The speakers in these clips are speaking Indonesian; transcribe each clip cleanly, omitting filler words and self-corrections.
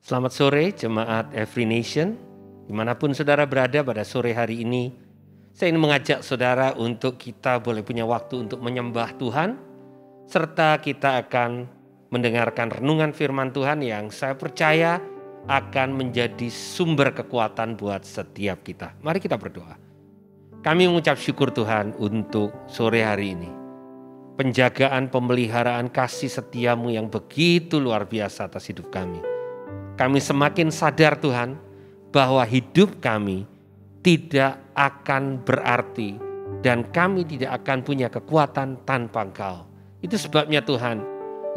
Selamat sore jemaat Every Nation, dimanapun saudara berada pada sore hari ini. Saya ingin mengajak saudara untuk kita boleh punya waktu untuk menyembah Tuhan, serta kita akan mendengarkan renungan firman Tuhan yang saya percaya akan menjadi sumber kekuatan buat setiap kita. Mari kita berdoa. Kami mengucap syukur Tuhan untuk sore hari ini. Penjagaan, pemeliharaan, kasih setiamu yang begitu luar biasa atas hidup kami. Kami semakin sadar Tuhan bahwa hidup kami tidak akan berarti dan kami tidak akan punya kekuatan tanpa Engkau. Itu sebabnya Tuhan,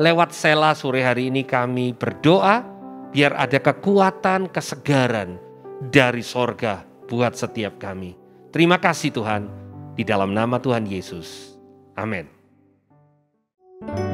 lewat Sela sore hari ini kami berdoa biar ada kekuatan, kesegaran dari sorga buat setiap kami. Terima kasih Tuhan, di dalam nama Tuhan Yesus. Amin. Kau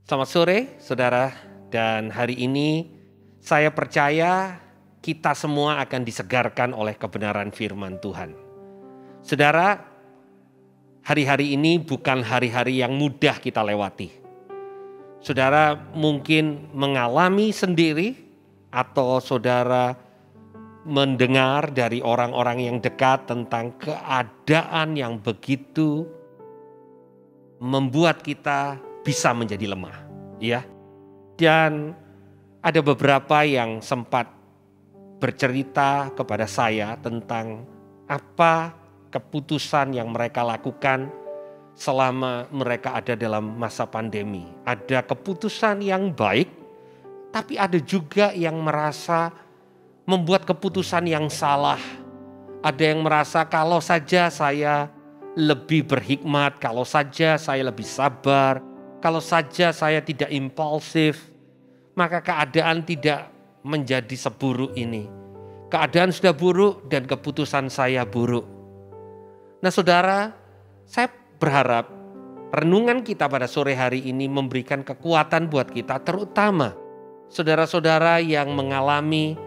Selamat sore saudara, dan hari ini saya percaya kita semua akan disegarkan oleh kebenaran firman Tuhan. Saudara, hari-hari ini bukan hari-hari yang mudah kita lewati. Saudara mungkin mengalami sendiri atau saudara mendengar dari orang-orang yang dekat tentang keadaan yang begitu membuat kita bisa menjadi lemah, ya. Dan ada beberapa yang sempat bercerita kepada saya tentang apa keputusan yang mereka lakukan selama mereka ada dalam masa pandemi. Ada keputusan yang baik, tapi ada juga yang merasa membuat keputusan yang salah. Ada yang merasa kalau saja saya lebih berhikmat, kalau saja saya lebih sabar, kalau saja saya tidak impulsif, maka keadaan tidak menjadi seburuk ini. Keadaan sudah buruk dan keputusan saya buruk. Nah saudara, saya berharap renungan kita pada sore hari ini memberikan kekuatan buat kita, terutama saudara-saudara yang mengalami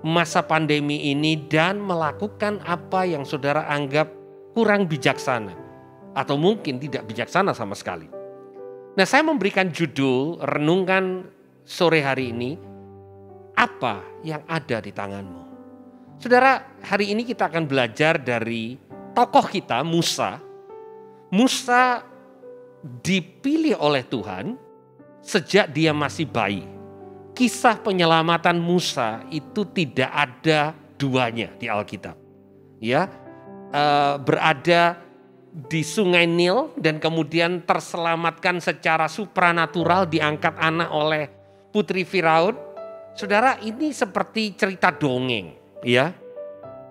masa pandemi ini dan melakukan apa yang saudara anggap kurang bijaksana atau mungkin tidak bijaksana sama sekali. Nah, saya memberikan judul renungan sore hari ini, apa yang ada di tanganmu. Saudara, hari ini kita akan belajar dari tokoh kita, Musa. Musa dipilih oleh Tuhan sejak dia masih bayi. Kisah penyelamatan Musa itu tidak ada duanya di Alkitab. Ya, berada di Sungai Nil dan kemudian terselamatkan secara supranatural, diangkat anak oleh putri Firaun. Saudara, ini seperti cerita dongeng, ya.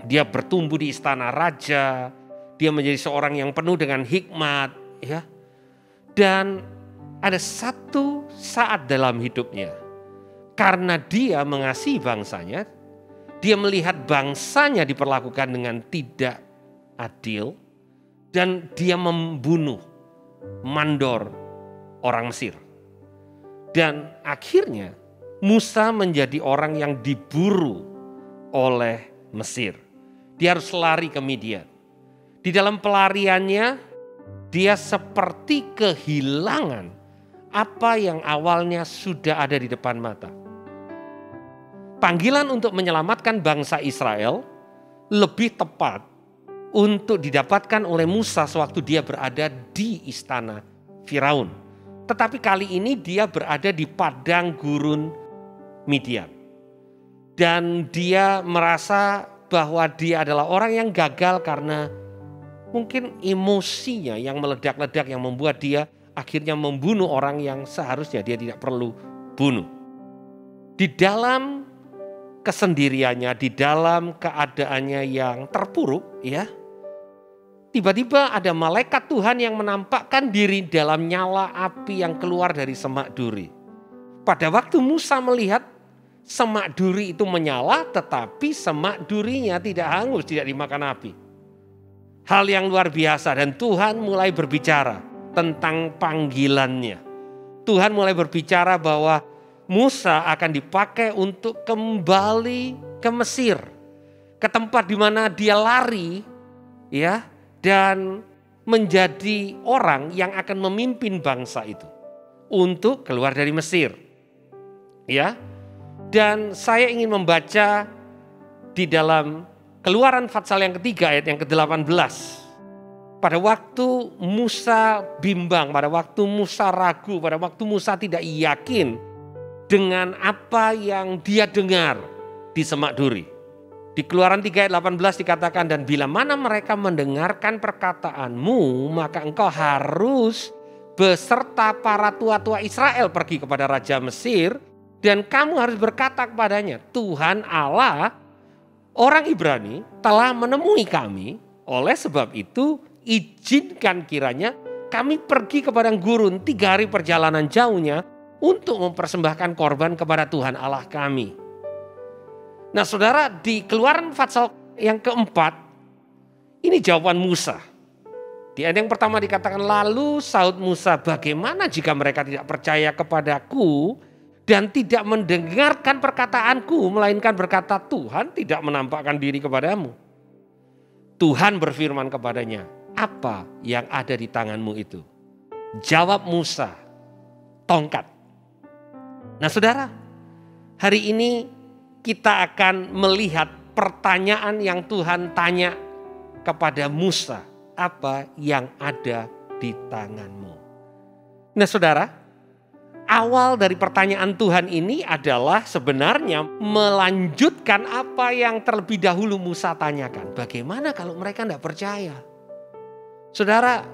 Dia bertumbuh di istana raja, dia menjadi seorang yang penuh dengan hikmat, ya. Dan ada satu saat dalam hidupnya, karena dia mengasihi bangsanya, dia melihat bangsanya diperlakukan dengan tidak adil, dan dia membunuh, mandor orang Mesir. Dan akhirnya Musa menjadi orang yang diburu oleh Mesir. Dia harus lari ke Midian. Di dalam pelariannya, dia seperti kehilangan apa yang awalnya sudah ada di depan mata. Panggilan untuk menyelamatkan bangsa Israel lebih tepat untuk didapatkan oleh Musa sewaktu dia berada di istana Firaun. Tetapi kali ini dia berada di padang gurun Midian. Dan dia merasa bahwa dia adalah orang yang gagal karena mungkin emosinya yang meledak-ledak yang membuat dia akhirnya membunuh orang yang seharusnya dia tidak perlu bunuh. Di dalam kesendiriannya, di dalam keadaannya yang terpuruk, ya. Tiba-tiba ada malaikat Tuhan yang menampakkan diri dalam nyala api yang keluar dari semak duri. Pada waktu Musa melihat semak duri itu menyala, tetapi semak durinya tidak hangus, tidak dimakan api. Hal yang luar biasa, dan Tuhan mulai berbicara tentang panggilannya. Tuhan mulai berbicara bahwa Musa akan dipakai untuk kembali ke Mesir, ke tempat di mana dia lari, ya. Dan menjadi orang yang akan memimpin bangsa itu untuk keluar dari Mesir. Ya. Dan saya ingin membaca di dalam Keluaran pasal yang ketiga ayat yang ke-18. Pada waktu Musa bimbang, pada waktu Musa ragu, pada waktu Musa tidak yakin dengan apa yang dia dengar di semak duri. Di Keluaran 3 ayat 18 dikatakan, dan bila mana mereka mendengarkan perkataanmu, maka engkau harus beserta para tua-tua Israel pergi kepada Raja Mesir, dan kamu harus berkata kepadanya, Tuhan Allah orang Ibrani telah menemui kami, oleh sebab itu izinkan kiranya kami pergi ke padang gurun 3 hari perjalanan jauhnya untuk mempersembahkan korban kepada Tuhan Allah kami. Nah saudara, di Keluaran pasal yang keempat, ini jawaban Musa. Di ayat yang pertama dikatakan, lalu sahut Musa, bagaimana jika mereka tidak percaya kepadaku dan tidak mendengarkan perkataanku, melainkan berkata, Tuhan tidak menampakkan diri kepadamu. Tuhan berfirman kepadanya, apa yang ada di tanganmu itu? Jawab Musa, tongkat. Nah saudara, hari ini kita akan melihat pertanyaan yang Tuhan tanya kepada Musa. Apa yang ada di tanganmu? Nah saudara, awal dari pertanyaan Tuhan ini adalah sebenarnya melanjutkan apa yang terlebih dahulu Musa tanyakan. Bagaimana kalau mereka tidak percaya? Saudara,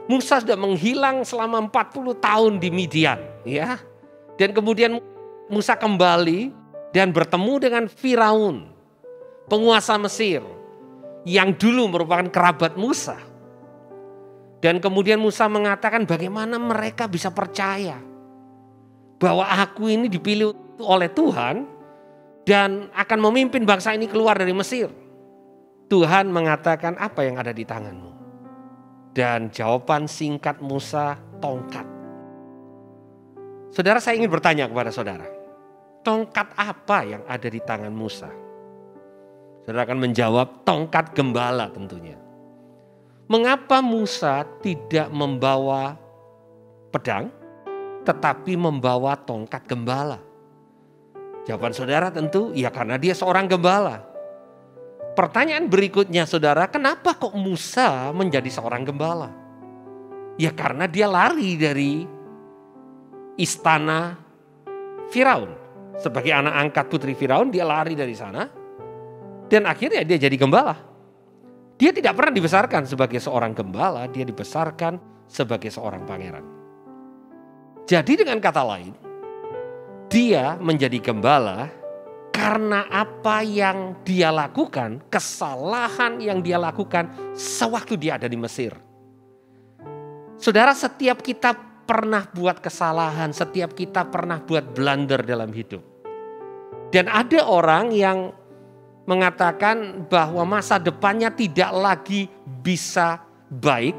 Musa sudah menghilang selama 40 tahun di Midian, ya. Dan kemudian Musa kembali dan bertemu dengan Firaun, penguasa Mesir, yang dulu merupakan kerabat Musa. Dan kemudian Musa mengatakan bagaimana mereka bisa percaya bahwa aku ini dipilih oleh Tuhan dan akan memimpin bangsa ini keluar dari Mesir. Tuhan mengatakan, apa yang ada di tanganmu? Dan jawaban singkat Musa, tongkat. Saudara, saya ingin bertanya kepada saudara, tongkat apa yang ada di tangan Musa? Saudara akan menjawab, tongkat gembala tentunya. Mengapa Musa tidak membawa pedang, tetapi membawa tongkat gembala? Jawaban saudara tentu, ya karena dia seorang gembala. Pertanyaan berikutnya saudara, kenapa kok Musa menjadi seorang gembala? Ya karena dia lari dari istana Firaun. Sebagai anak angkat putri Firaun, dia lari dari sana. Dan akhirnya dia jadi gembala. Dia tidak pernah dibesarkan sebagai seorang gembala, dia dibesarkan sebagai seorang pangeran. Jadi dengan kata lain, dia menjadi gembala karena apa yang dia lakukan, kesalahan yang dia lakukan sewaktu dia ada di Mesir. Saudara, setiap kita pernah buat kesalahan, setiap kita pernah buat blunder dalam hidup. Dan ada orang yang mengatakan bahwa masa depannya tidak lagi bisa baik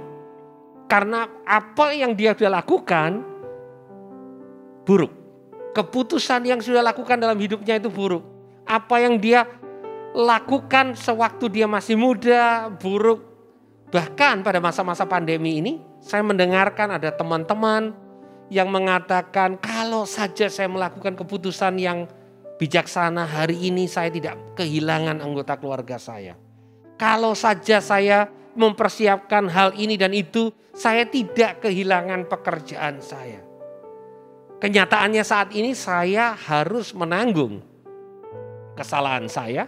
karena apa yang dia sudah lakukan buruk. Keputusan yang sudah lakukan dalam hidupnya itu buruk. Apa yang dia lakukan sewaktu dia masih muda buruk. Bahkan pada masa-masa pandemi ini saya mendengarkan ada teman-teman yang mengatakan kalau saja saya melakukan keputusan yang bijaksana, hari ini saya tidak kehilangan anggota keluarga saya. Kalau saja saya mempersiapkan hal ini dan itu, saya tidak kehilangan pekerjaan saya. Kenyataannya saat ini saya harus menanggung kesalahan saya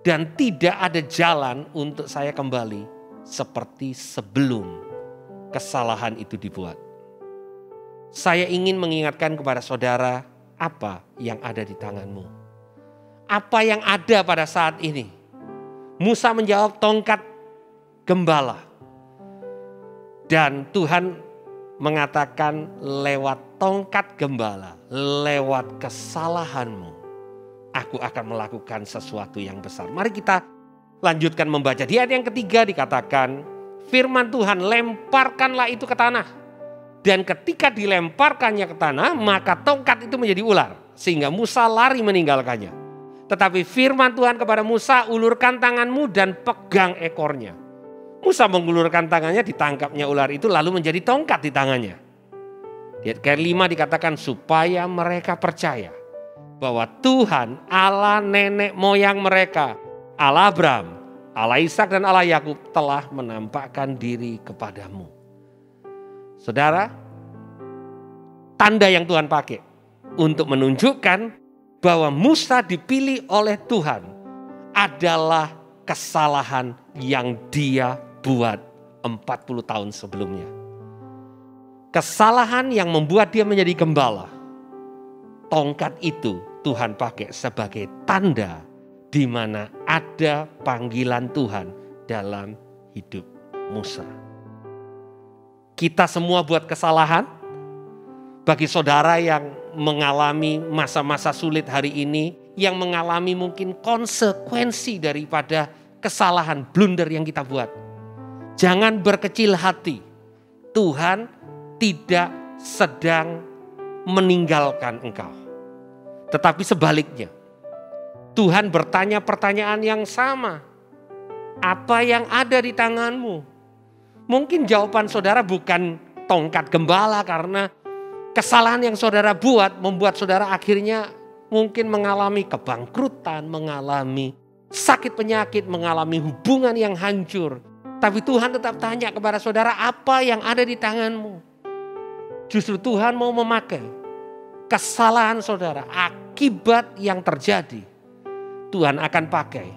dan tidak ada jalan untuk saya kembali seperti sebelum kesalahan itu dibuat. Saya ingin mengingatkan kepada saudara, apa yang ada di tanganmu? Apa yang ada pada saat ini? Musa menjawab, tongkat gembala. Dan Tuhan mengatakan lewat tongkat gembala, lewat kesalahanmu, aku akan melakukan sesuatu yang besar. Mari kita lanjutkan membaca. Di ayat yang ketiga dikatakan, firman Tuhan, lemparkanlah itu ke tanah. Dan ketika dilemparkannya ke tanah, maka tongkat itu menjadi ular. Sehingga Musa lari meninggalkannya. Tetapi firman Tuhan kepada Musa, ulurkan tanganmu dan pegang ekornya. Musa mengulurkan tangannya, ditangkapnya ular itu lalu menjadi tongkat di tangannya. Di ayat ke-5 dikatakan, supaya mereka percaya bahwa Tuhan Allah nenek moyang mereka, Allah Abraham, Allah Ishak dan Allah Yakub telah menampakkan diri kepadamu. Saudara, tanda yang Tuhan pakai untuk menunjukkan bahwa Musa dipilih oleh Tuhan adalah kesalahan yang dia buat 40 tahun sebelumnya. Kesalahan yang membuat dia menjadi gembala. Tongkat itu Tuhan pakai sebagai tanda di mana ada panggilan Tuhan dalam hidup Musa. Kita semua buat kesalahan. Bagi saudara yang mengalami masa-masa sulit hari ini, yang mengalami mungkin konsekuensi daripada kesalahan blunder yang kita buat. Jangan berkecil hati. Tuhan tidak sedang meninggalkan engkau. Tetapi sebaliknya, Tuhan bertanya pertanyaan yang sama. Apa yang ada di tanganmu? Mungkin jawaban saudara bukan tongkat gembala karena kesalahan yang saudara buat membuat saudara akhirnya mungkin mengalami kebangkrutan, mengalami sakit penyakit, mengalami hubungan yang hancur. Tapi Tuhan tetap tanya kepada saudara, apa yang ada di tanganmu? Justru Tuhan mau memakai kesalahan saudara, akibat yang terjadi. Tuhan akan pakai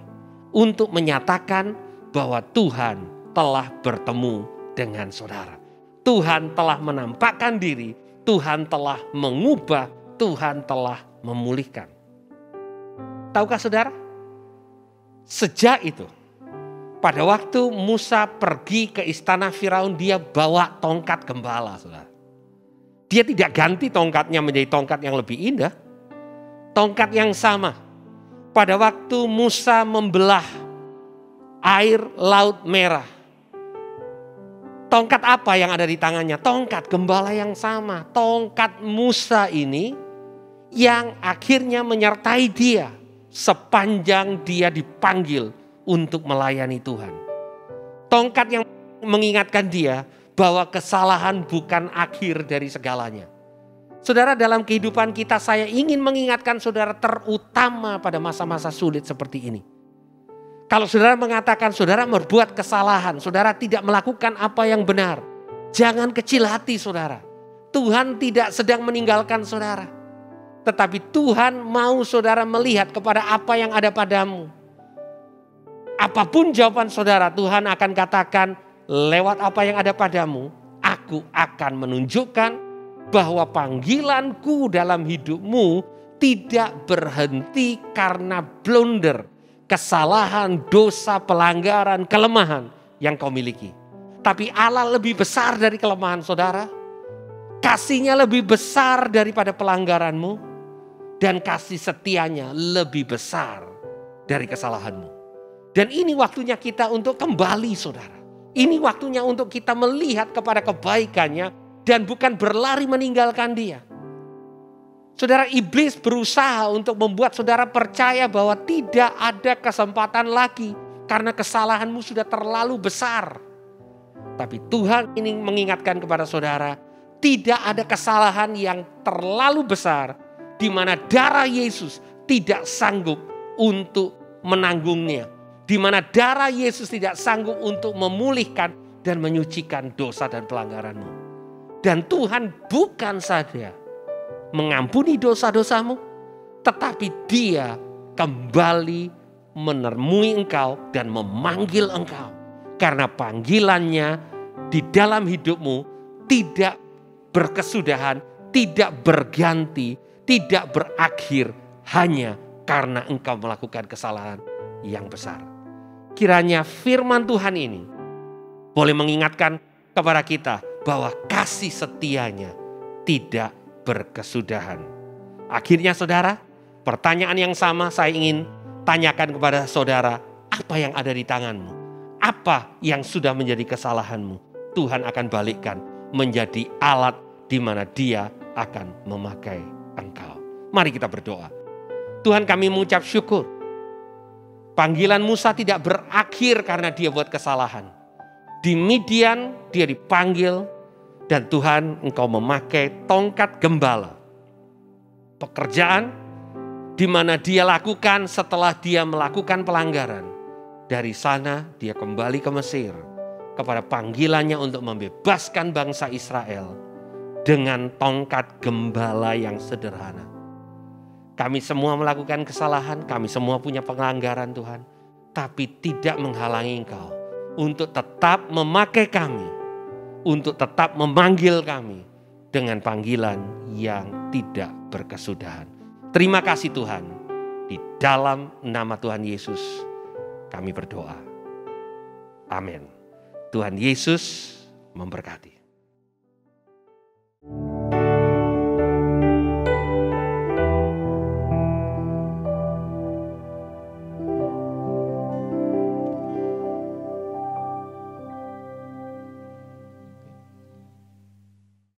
untuk menyatakan bahwa Tuhan telah bertemu dengan saudara. Tuhan telah menampakkan diri, Tuhan telah mengubah, Tuhan telah memulihkan. Tahukah saudara? Sejak itu, pada waktu Musa pergi ke istana Firaun, dia bawa tongkat gembala, saudara. Dia tidak ganti tongkatnya menjadi tongkat yang lebih indah. Tongkat yang sama. Pada waktu Musa membelah air Laut Merah. Tongkat apa yang ada di tangannya? Tongkat gembala yang sama. Tongkat Musa ini yang akhirnya menyertai dia sepanjang dia dipanggil untuk melayani Tuhan. Tongkat yang mengingatkan dia bahwa kesalahan bukan akhir dari segalanya. Saudara, dalam kehidupan kita saya ingin mengingatkan saudara terutama pada masa-masa sulit seperti ini. Kalau saudara mengatakan saudara berbuat kesalahan, saudara tidak melakukan apa yang benar, jangan kecil hati saudara. Tuhan tidak sedang meninggalkan saudara. Tetapi Tuhan mau saudara melihat kepada apa yang ada padamu. Apapun jawaban saudara, Tuhan akan katakan lewat apa yang ada padamu, aku akan menunjukkan bahwa panggilanku dalam hidupmu tidak berhenti karena blunder, kesalahan, dosa, pelanggaran, kelemahan yang kau miliki. Tapi Allah lebih besar dari kelemahan saudara. Kasih-Nya lebih besar daripada pelanggaranmu. Dan kasih setianya lebih besar dari kesalahanmu. Dan ini waktunya kita untuk kembali saudara. Ini waktunya untuk kita melihat kepada kebaikan-Nya dan bukan berlari meninggalkan Dia. Saudara, iblis berusaha untuk membuat saudara percaya bahwa tidak ada kesempatan lagi karena kesalahanmu sudah terlalu besar. Tapi Tuhan ingin mengingatkan kepada saudara, tidak ada kesalahan yang terlalu besar di mana darah Yesus tidak sanggup untuk menanggungnya. Di mana darah Yesus tidak sanggup untuk memulihkan dan menyucikan dosa dan pelanggaranmu. Dan Tuhan bukan saja mengampuni dosa-dosamu, tetapi Dia kembali menemui engkau dan memanggil engkau. Karena panggilannya di dalam hidupmu tidak berkesudahan, tidak berganti, tidak berakhir hanya karena engkau melakukan kesalahan yang besar. Kiranya firman Tuhan ini boleh mengingatkan kepada kita bahwa kasih setianya tidak berkesudahan. Akhirnya saudara, pertanyaan yang sama saya ingin tanyakan kepada saudara, apa yang ada di tanganmu? Apa yang sudah menjadi kesalahanmu? Tuhan akan balikkan menjadi alat di mana Dia akan memakai engkau. Mari kita berdoa. Tuhan, kami mengucap syukur. Panggilan Musa tidak berakhir karena dia buat kesalahan. Di Midian dia dipanggil dan Tuhan engkau memakai tongkat gembala. Pekerjaan di mana dia lakukan setelah dia melakukan pelanggaran. Dari sana dia kembali ke Mesir kepada panggilannya untuk membebaskan bangsa Israel dengan tongkat gembala yang sederhana. Kami semua melakukan kesalahan, kami semua punya pelanggaran Tuhan. Tapi tidak menghalangi engkau untuk tetap memakai kami, untuk tetap memanggil kami dengan panggilan yang tidak berkesudahan. Terima kasih Tuhan, di dalam nama Tuhan Yesus kami berdoa. Amin. Tuhan Yesus memberkati.